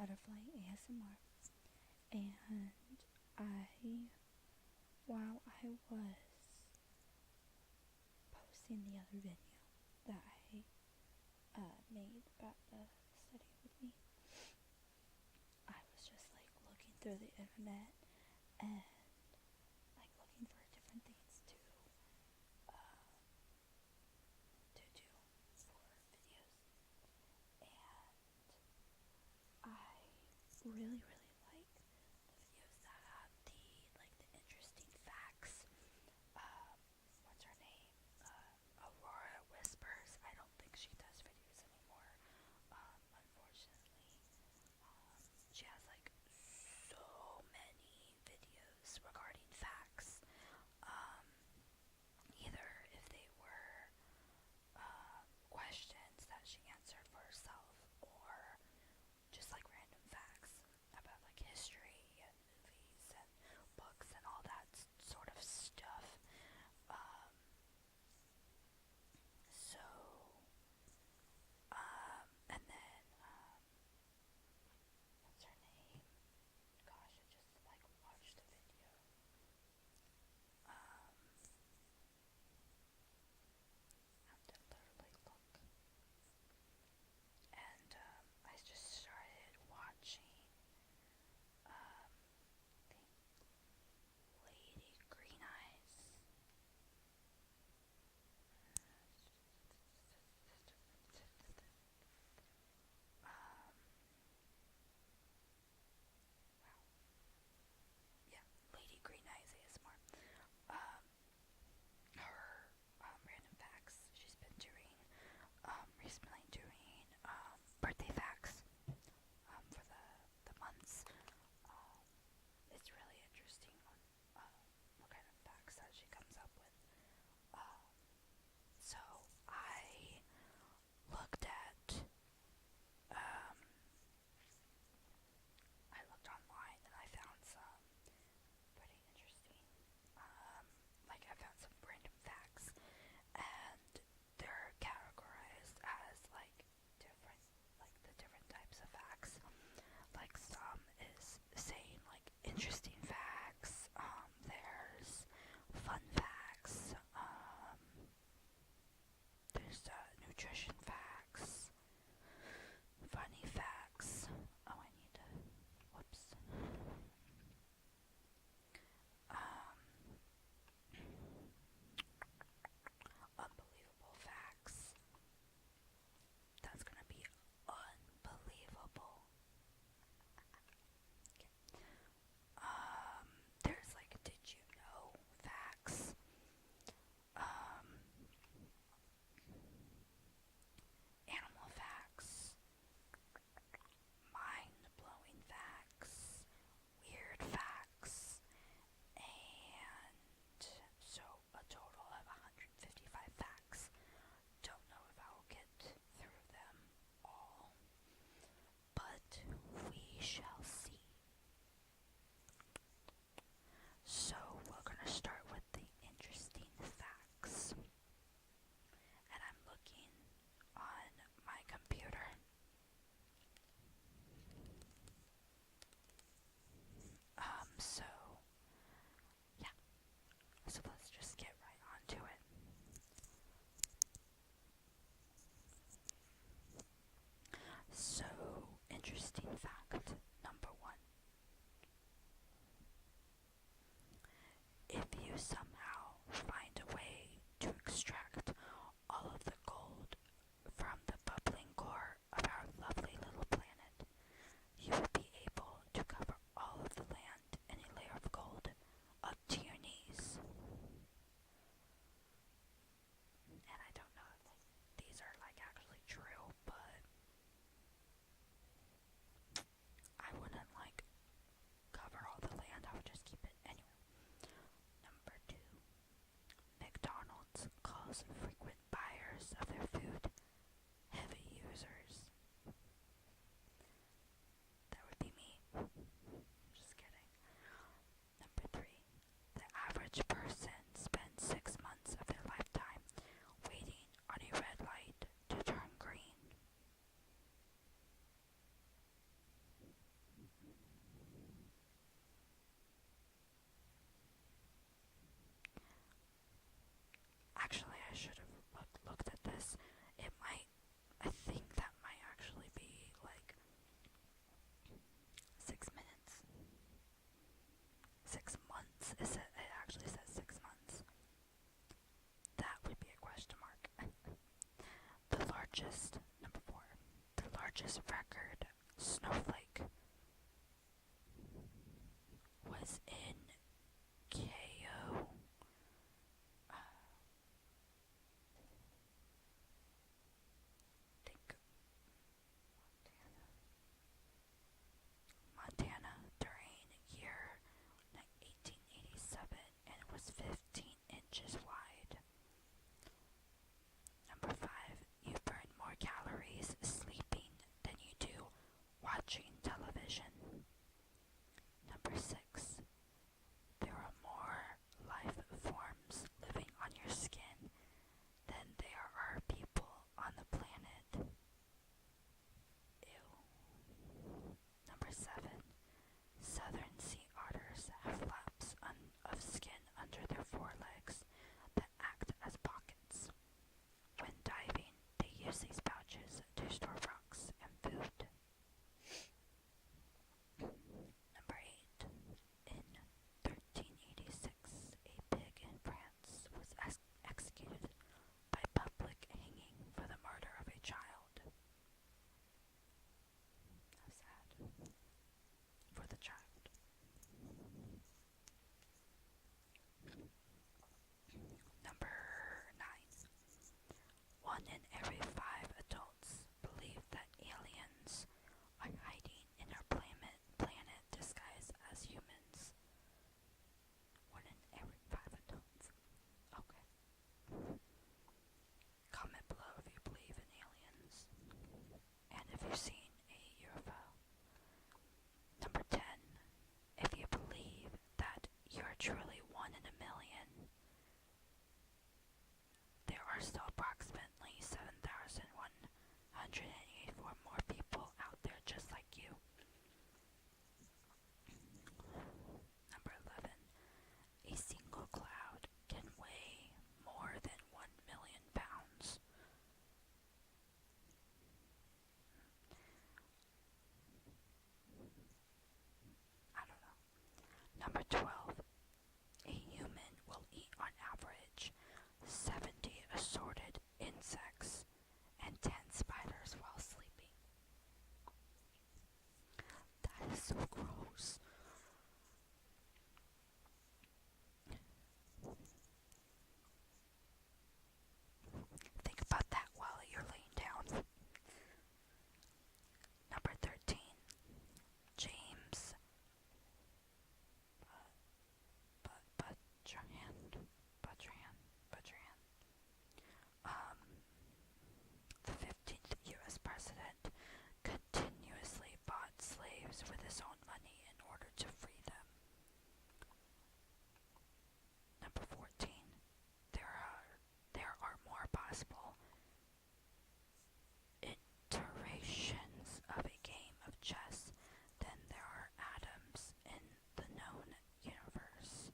Butterfly ASMR, and while I was posting the other video that I made about the study with me, I was just like looking through the internet and like looking for different things uh, to do for videos, and I really like the videos that have the interesting facts. Um, what's her name? Aurora Whispers. I don't think she does videos anymore. Unfortunately, she has like so many videos regarding facts. Um, Either if they were questions that she answered for herself, or just like random facts about like history and movies and books and all that sort of stuff. Um, so, and then, what's her name? Gosh, I just like watched the video. I have to literally look. And, I just started watching, I think Lady Green Eyes. Um, yeah, Lady Green Eyes ASMR. Um, her random facts she's been doing recently doing birthday facts for the months. Um, it's really interesting what kind of facts that she comes up with. Um, so I looked at um, I looked online and I found some pretty interesting. Like I found some random facts, and they're categorized as like the different types of facts. Like some is saying like interesting facts. There's fun facts. There's nutrition facts, funny facts. Oh, I need to. Whoops. Unbelievable facts. That's gonna be unbelievable. There's like, did you know facts? Um, Animal facts, mind-blowing facts, weird facts, and so a total of 155 facts. Don't know if I'll get through them all, but we shall see. So we're gonna start with the interesting facts. And I'm looking on my computer. So yeah, so let's just get right on to it. So, interesting fact number one. If you somehow find a way to extract all of the gold from the bubbling core of our lovely little planet, you would be able to cover all of the land in a layer of gold up to your knees. And I don't know if these are like actually true, but I'm largest record snowflake was in KO. Think Montana during year 1887, and it was 15 inches wide. Number 5, you burn more calories sleeping than you do watching television. Number 6, there are more life forms living on your skin than there are people on the planet. Ew. Number 7, southern sea otters have laps of skin under their forelegs that act as pockets. When diving, they use these pouches to store rocks and food. Number 8, in 1386, a pig in France was executed by public hanging for the murder of a child. How sad for the child. Number 9. 1 in every 5 adults believe that aliens are hiding in our planet disguised as humans. 1 in every 5 adults. Okay. Comment below if you believe in aliens and if you've seen a UFO. Number 10. If you believe that you're truly 1 in a million, there are still approximately 7,184 more people out there just like you. Number 11. A single cloud can weigh more than 1 million pounds. I don't know. Number 12. A human will eat on average 70 assorted insects and 10 spiders while sleeping. That is so gross. Think about that while you're laying down. Number 13. James the 15th U.S. president continuously bought slaves with his own money in order to free them. Number 14. There are more possible iterations of a game of chess than there are atoms in the known universe.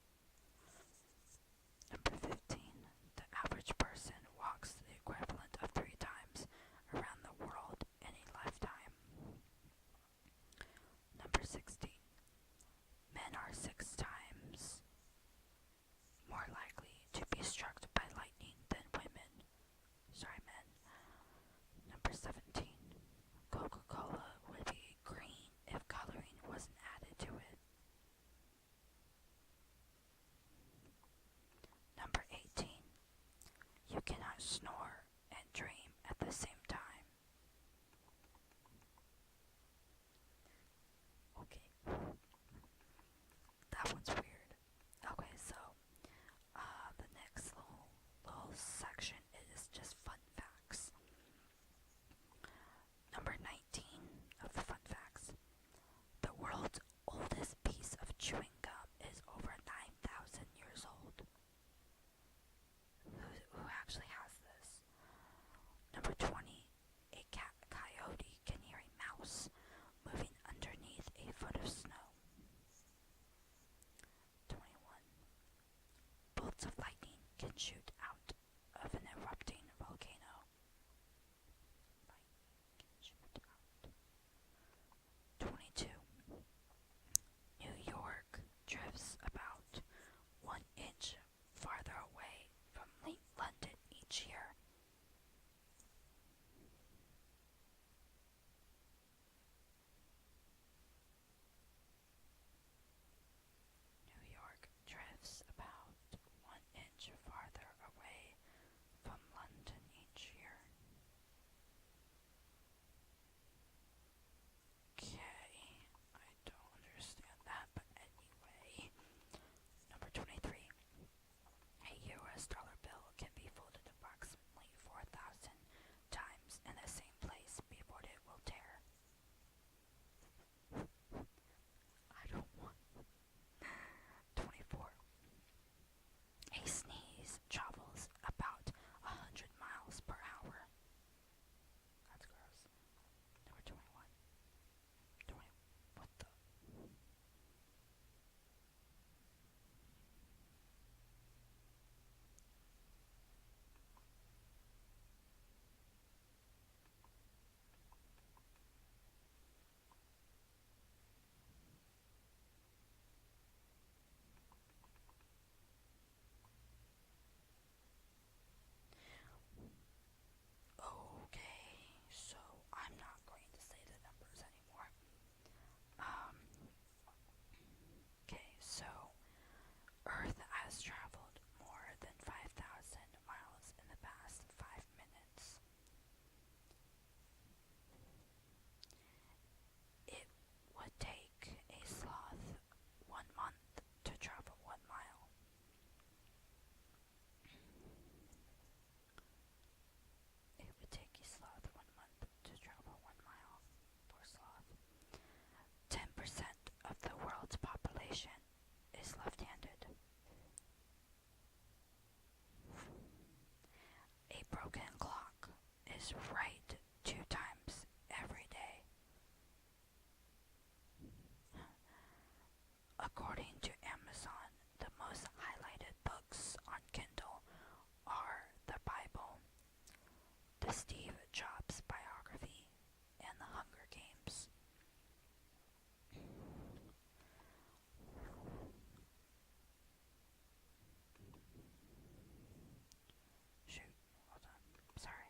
Number 15. The average person walks the equivalent of 3 times around the world in a lifetime. Number 16. Men are 6 times more likely to be struck by lightning than women. Sorry, men. Number 17. Coca-Cola would be green if coloring wasn't added to it. Number 18. You cannot snore and dream at the same time. Okay. That one's weird. Okay, so the next little section is just fun facts. Number 19 of the fun facts. The world's oldest piece of chewing gum is over 9,000 years old. Who actually has this? Number 20. A coyote can hear a mouse moving underneath a foot of snow. is right 2 times every day. According to Amazon, the most highlighted books on Kindle are the Bible, the Steve Jobs biography, and the Hunger Games. Shoot, hold on, sorry.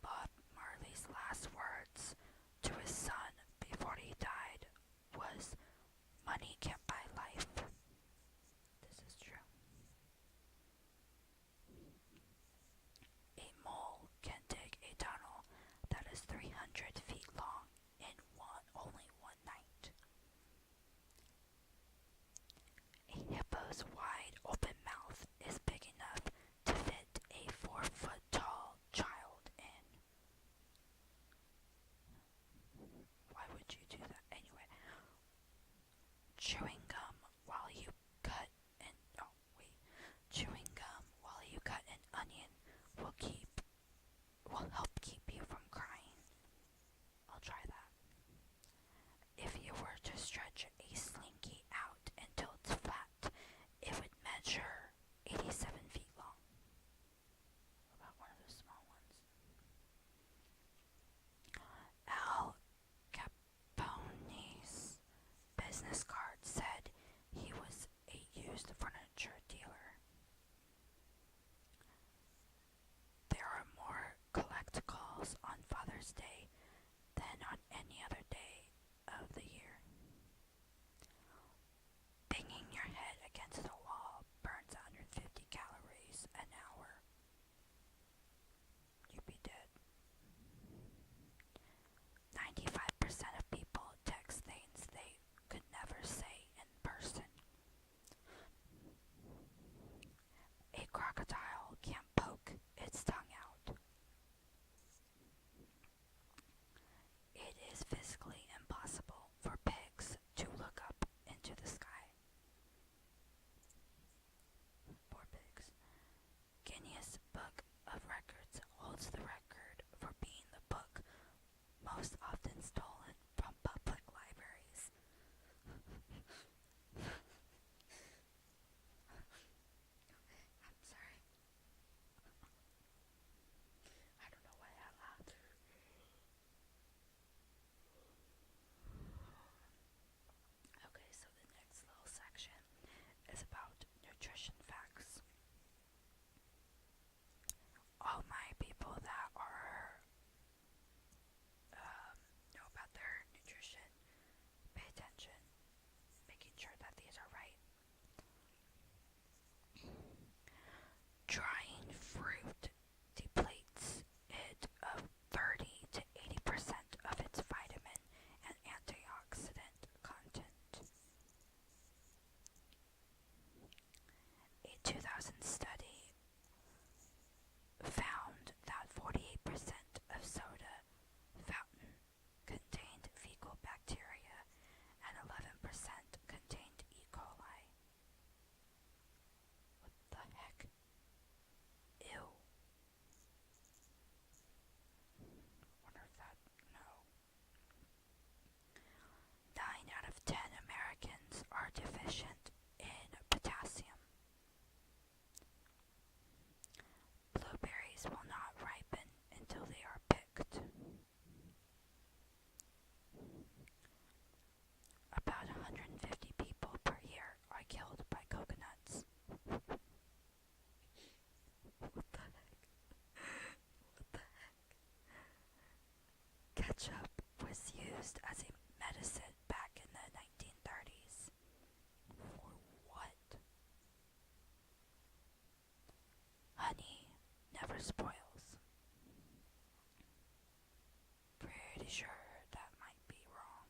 Bob Marley's last words to his son before he died was, "Money can't buy life." This is true. A mole can dig a tunnel that is 300 feet long in only one night. A hippo's wide open mouth is big enough to fit a 4-foot tall child in. Why would you do that? Anyway, chewing gum while you cut an chewing gum while you cut an onion will help keep you from crying. I'll try that. If you were to stretch a slinky out until it's flat, it would measure 87 feet long. What about one of those small ones? Al Capone's business card said he was a used furniture dealer. There are more collectibles on Father's Day than on any other day of the year. Banging your head against the wall burns 150 calories an hour. You'd be dead. 95% of people text things they could never say in person. A crocodile can't poke its tongue out. It is physically impossible for pigs to look up into the sky. Poor pigs. Guinness Book of Records holds the record for being the book most often stolen from public libraries. I'm sorry. I don't know why I laughed. Okay, so the next little section is about nutrition facts. All my people that are know about their nutrition, pay attention, making sure that these are right. Drying fruit depletes it of 30 to 80% of its vitamin and antioxidant content. A 2000 study found that 48% of soda fountain contained fecal bacteria and 11% contained E. coli. What the heck? Ew. Wonder if that, no. 9 out of 10 Americans are deficient in potassium. Blueberries will not ripen until they are picked. About 150 people per year are killed by coconuts. What the heck? What the heck? Ketchup was used as a medicine back in the 1930s. For what? Honey never spoils. Pretty sure that might be wrong.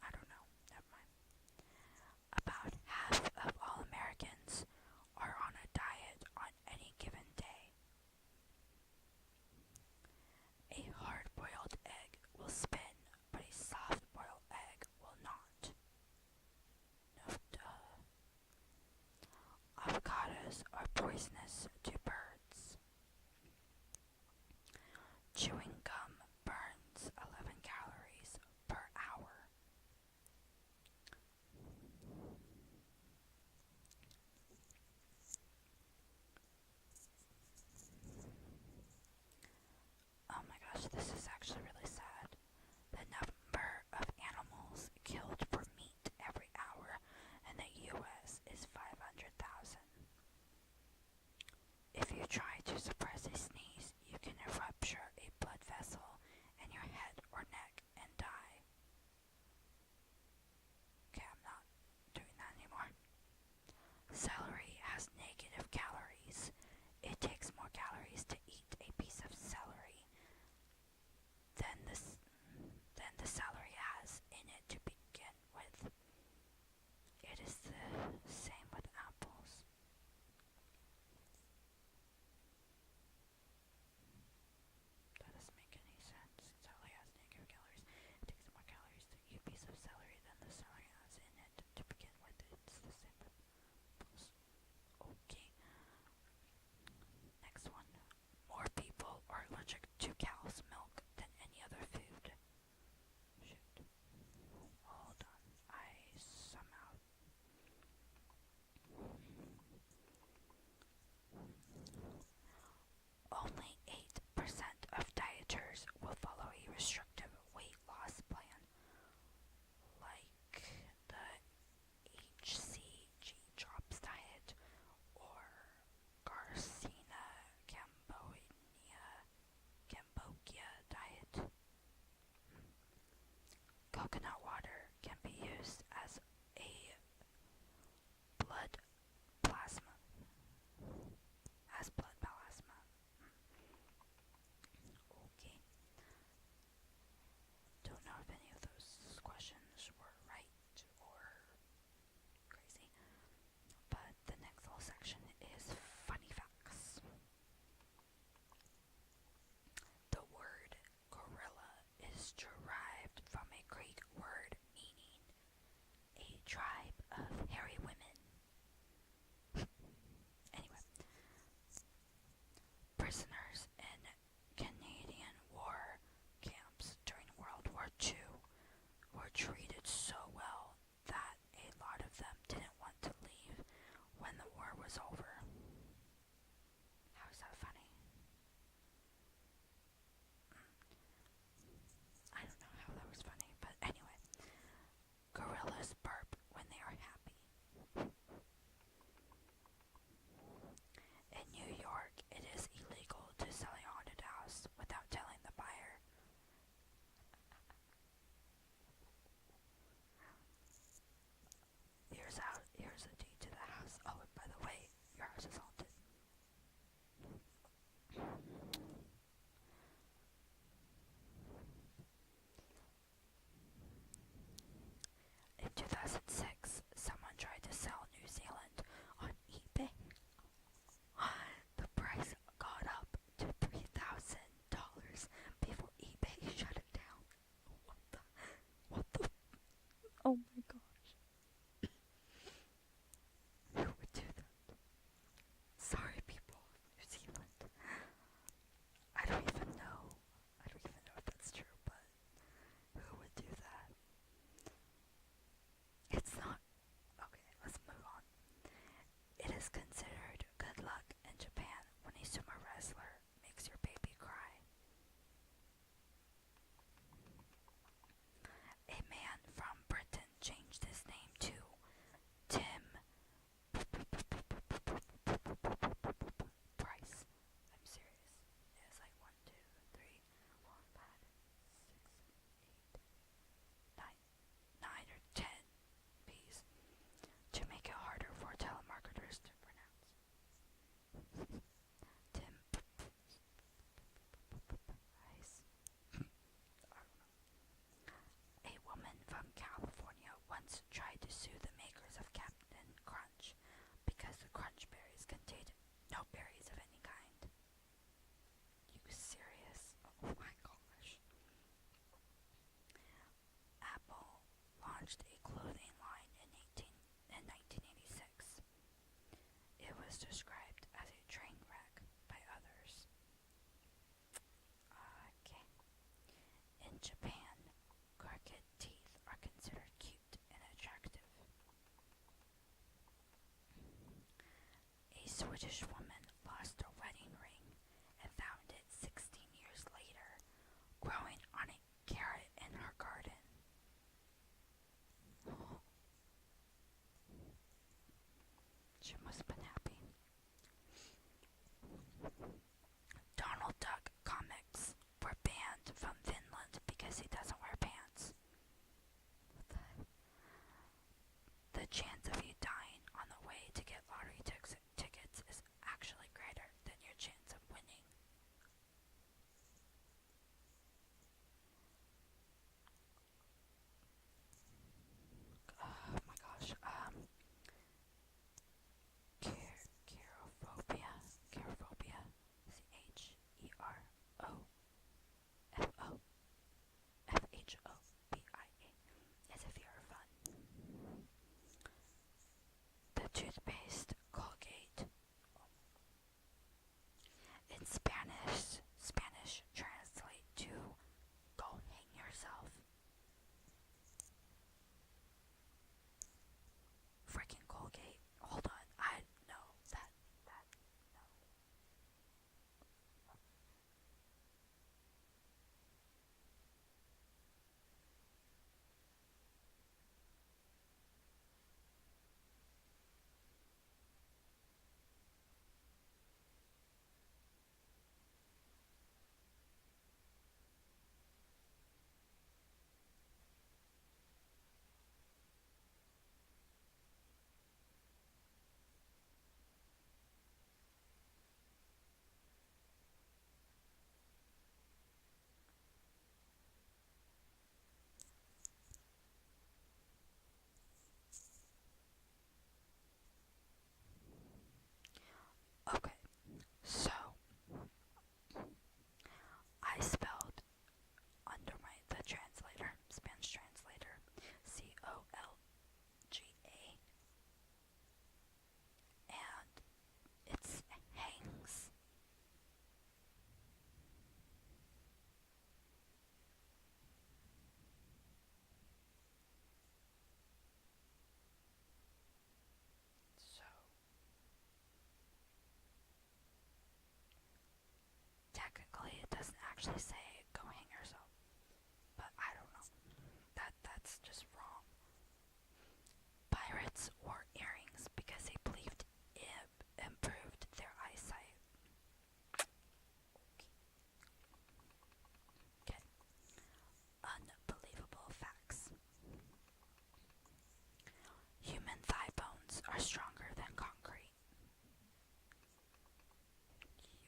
I don't know. Never mind. About half of all Americans are on a diet on any given day. A hard-boiled egg will spin, but a soft-boiled egg will not. No duh. Avocados are poisonous to birds. chewing gum burns 11 calories per hour. Oh my gosh, this is actually really sad. The number of animals killed for meat every hour in the US is 500,000. If you try to suppress a sneeze, you can rupture a blood British woman lost her wedding ring and found it 16 years later, growing on a carrot in her garden. She must have been happy. Donald Duck comics were banned from Finland because he doesn't wear pants. The chance of you dying on the way to get lottery tickets is actually greater than your chance of winning. Oh my gosh. Cherophobia. Cherophobia. Cherophobia is a fear of fun. The toothpaste Colgate. In Spanish translate to go hang yourself. Freaking Colgate. Hold on. I know that no. Okay, so I spelled under the translator, Spanish translator, Colga, and it's hangs. So technically it doesn't actually say go hang yourself, but I don't know. That's just wrong. Pirates wore earrings because they believed it improved their eyesight. Okay. Unbelievable facts. Human thigh bones are stronger than concrete.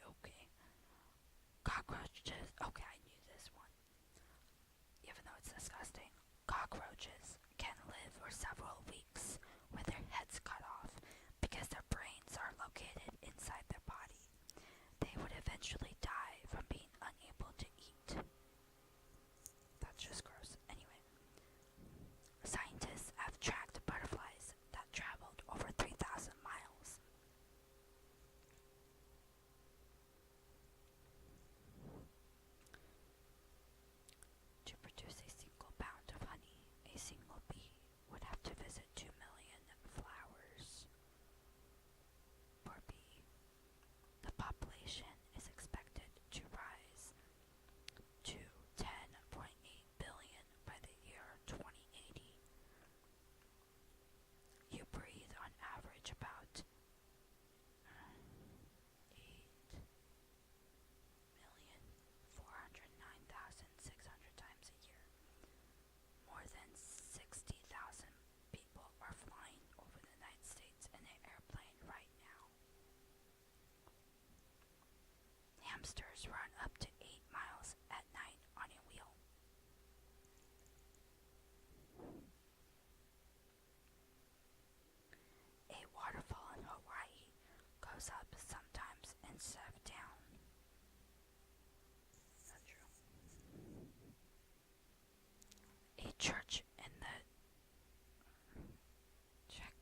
Okay. Cockroaches. Okay, I knew this one. Even though it's disgusting. Cockroaches can live for several weeks with their heads cut off because their brains are located inside their body. They would eventually die from being unable to eat. That's just gross. Anyway, scientists have tracked butterflies that traveled over 3,000 miles. To produce a single pound of honey, a single bee would have to visit 2 million flowers. Poor bee. The population is expected to rise to 10.8 billion by the year 2080. You breathe on average about 8,409,600 times a year. More than 60,000 people are flying over the United States in an airplane right now. Hamsters run up to 8 miles at night on a wheel. A waterfall in Hawaii goes up sometimes instead of down. Not true. A church in the Czech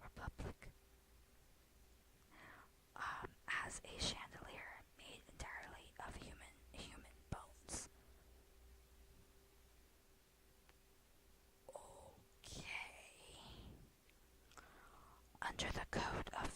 Republic has a chandelier made entirely of human bones. Okay. Under the code of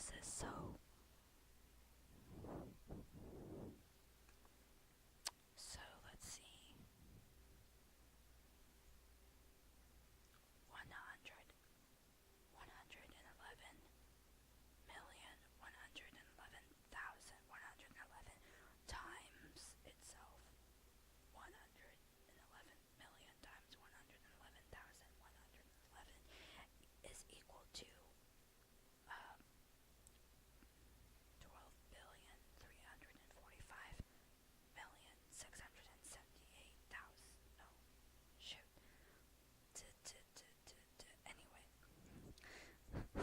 this is so let's see. 111,111,111 times itself. 111 million times 111,111 is equal to 12,345,678,000. No, shoot. Anyway, I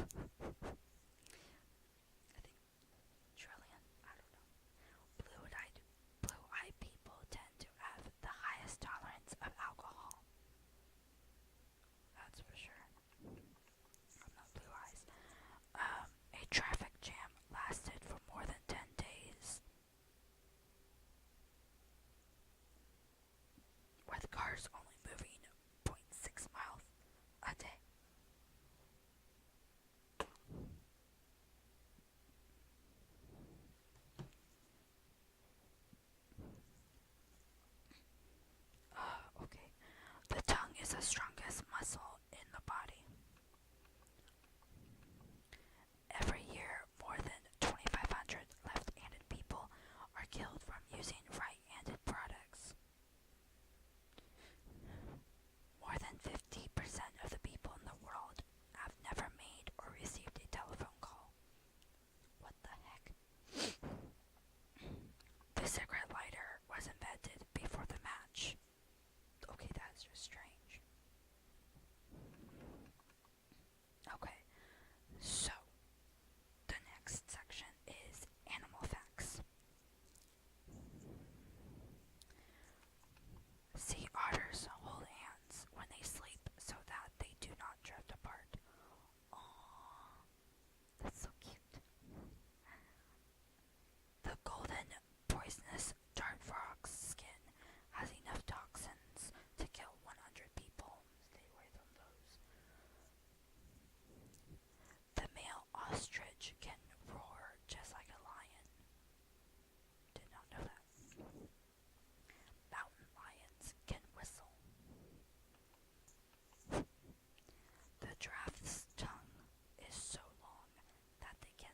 think trillion. I don't know. Blue-eyed people tend to have the highest tolerance of alcohol. That's for sure. I'm not blue eyes. A traffic jam lasted for more than 10 days, with cars only moving 0.6 miles a day. Okay. The tongue is the strongest muscle in the body. Every year, more than 2,500 left-handed people are killed from using right-handed products. More than 50% of the people in the world have never made or received a telephone call. What the heck? The cigarette lighter was invented before the match. Okay, that's just strange. Okay, so the next section is animal facts. Sea otters hold hands when they sleep so that they do not drift apart. Aww, that's so cute. The golden poisonous dart frog's skin has enough toxins to kill 100 people. Stay away from those. The male ostrich can roar just like a lion. Did not know that. Mountain lions can whistle. The giraffe's tongue is so long that they can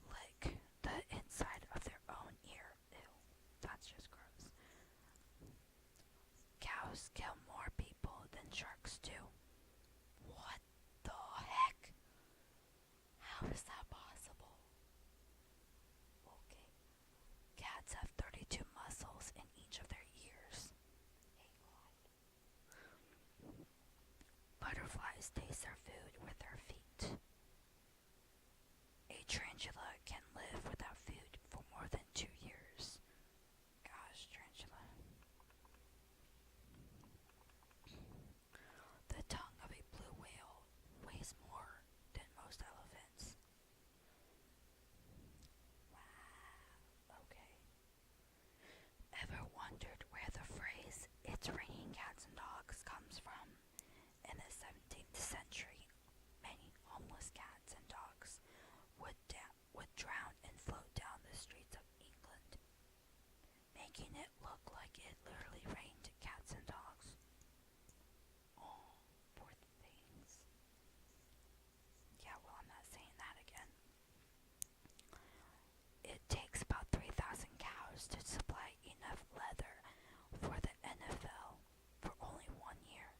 lick the inside of their own ear. Ew, that's just gross. Cows kill more people than sharks do. What the heck? How is that possible? Okay. Cats have 32 muscles in each of their ears. Hey, God. Butterflies taste their food with their feet. A tarantula can live without food for more than 2 years. Gosh, tarantula. The tongue of a blue whale weighs more than most elephants. Wow, okay. Ever wondered where the phrase, "it's raining cats and dogs," comes from? In the 17th century, many homeless cats and dogs would drown and float down the streets of England, making it look like it literally rained cats and dogs. Oh, poor things. Yeah, well, I'm not saying that again. It takes about 3,000 cows to supply enough leather for the NFL for only 1 year.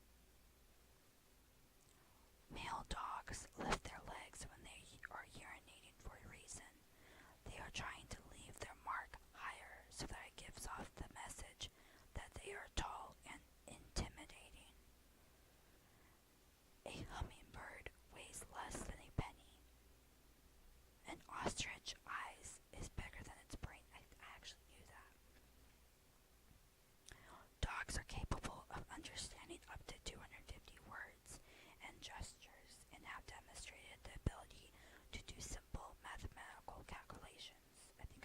Male dogs lift their legs when they are urinating for a reason. They are trying to leave their mark higher so that it gives off the message that they are tall and intimidating. A hummingbird weighs less than a penny. An ostrich eyes is bigger than its brain. I actually knew that. Dogs are capable of understanding up to 250 words and gestures and have demonstrated the ability to do simple mathematical calculations. I think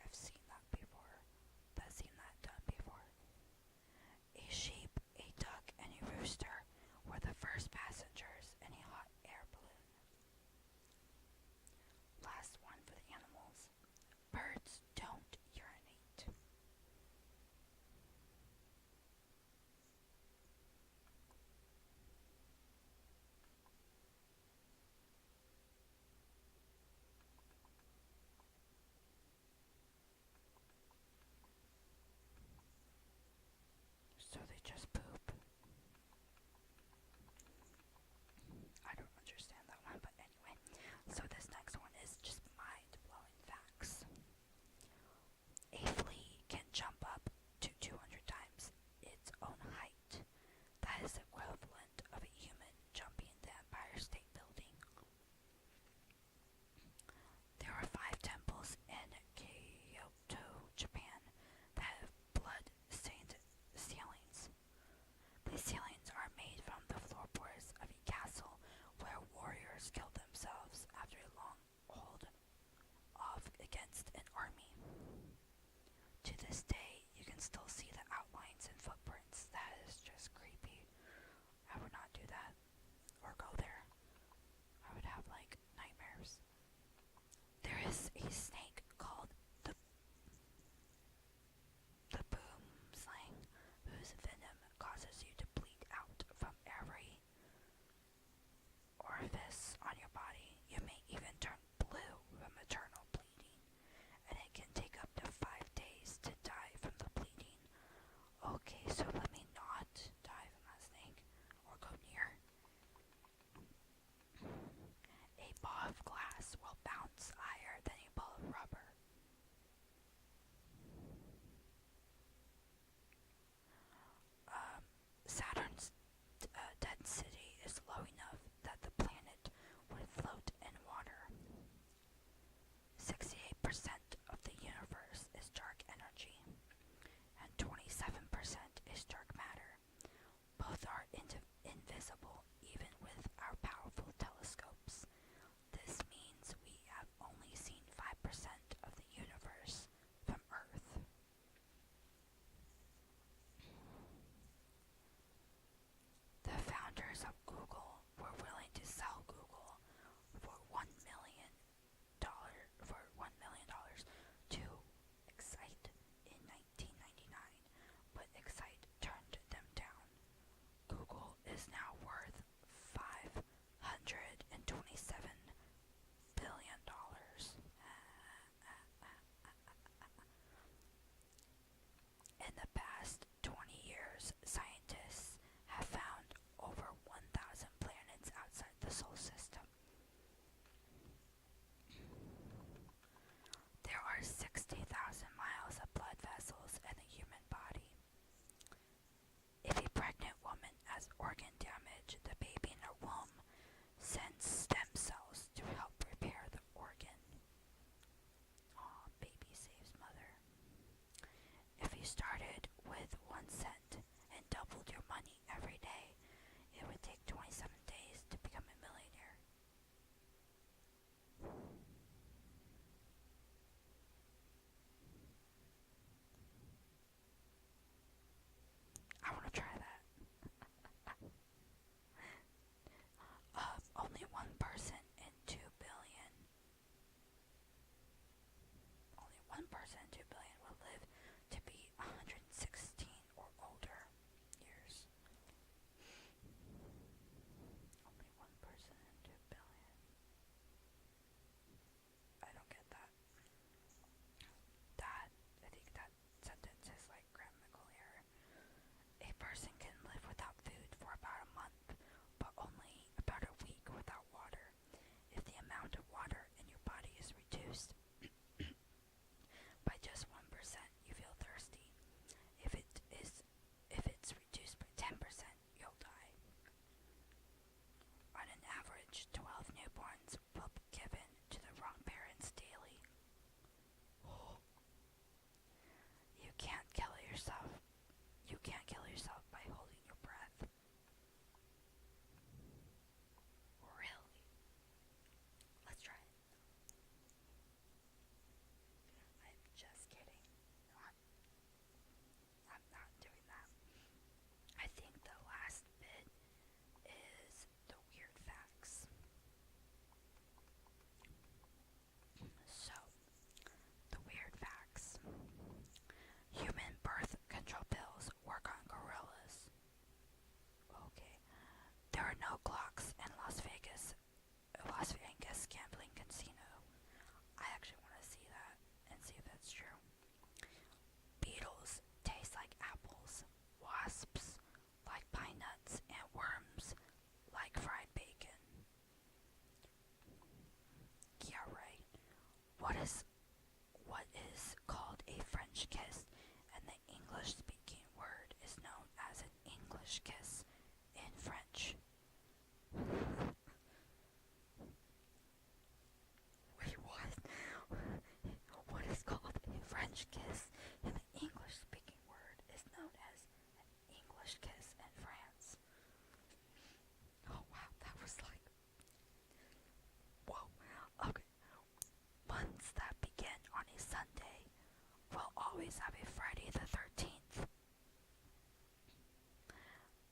always have a Friday the 13th.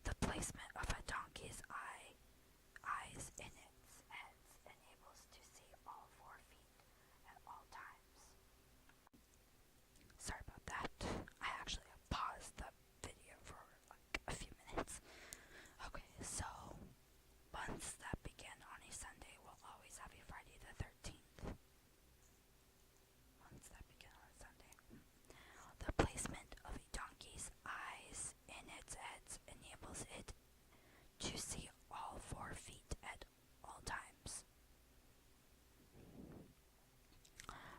The placement of a donkey's eyes in its head enables to see all 4 feet at all times. Sorry about that. I actually paused the video for like a few minutes. Okay, so months that begin on a Sunday will always have a Friday the 13th. Months that begin on a Sunday. The placement of a donkey's eyes in its head enables it to see all 4 feet at all times.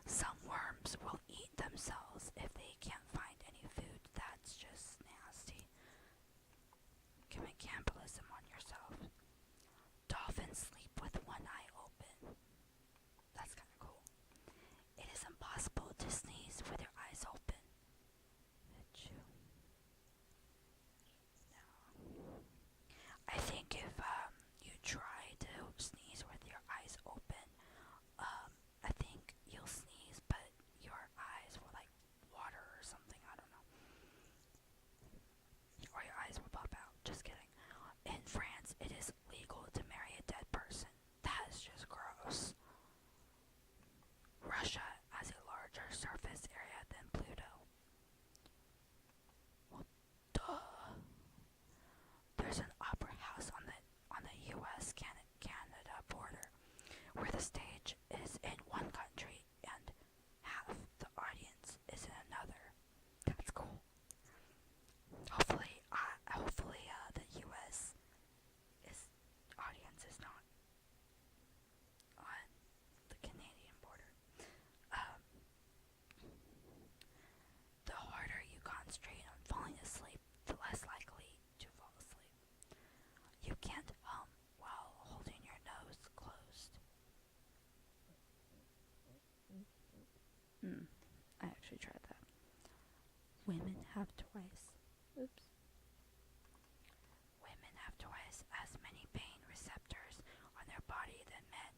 Some worms will eat themselves if they can't find any food. That's just nasty. Commit cannibalism on yourself. Dolphins sleep with one eye open. That's kind of cool. It is impossible to sneeze with your eyes open. Achoo. No. I think if you try to sneeze with your eyes open, I think you'll sneeze, but your eyes will like water or something. I don't know. Or your eyes will pop out. Just kidding. In France, it is legal to marry a dead person. That is just gross. Russia has a larger surface area than Pluto. Well, duh. There's an opera house on the U.S. Canada border, where the stage is in one country and half the audience is in another. That's cool. Hopefully, the U.S. audience is not on the Canadian border. The harder you concentrate on falling asleep, the less likely to fall asleep. You can't hum while holding your nose closed. I actually tried that. Women have twice. Oops. Women have twice as many pain receptors on their body than men.